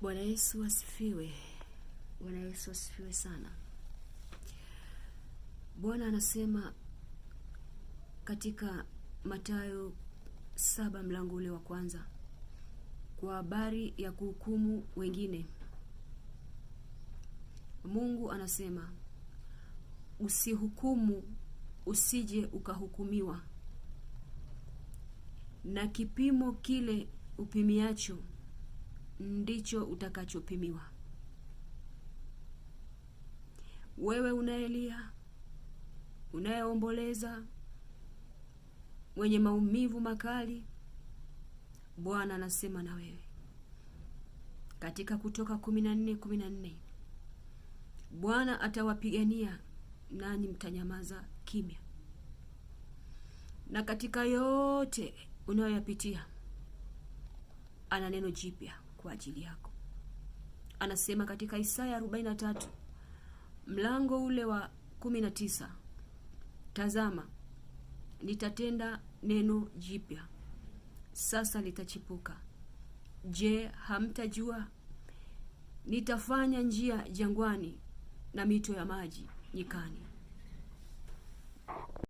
Bwana Yesu asifiwe. Bwana Yesu asifiwe sana. Bwana anasema katika Mathayo 7 mlango ule wa kwanza, kwa habari ya kuhukumu wengine. Mungu anasema usihukumu usije ukahukumiwa, na kipimo kile upimiacho ndicho utakachopimiwa. Wewe unayelia, unayeomboleza, mwenye maumivu makali, Bwana anasema na wewe. Katika Kutoka 14:14, Bwana atawapigania nanyi mtanyamaza kimya. Na katika yote unayoyapitia, ana neno jipya kwa ajili yako. Anasema katika Isaya 43 mlango ule wa 19, tazama, nitatenda neno jipya, sasa litachipuka. Je, hamtajua? Nitafanya njia jangwani na mito ya maji nyikani.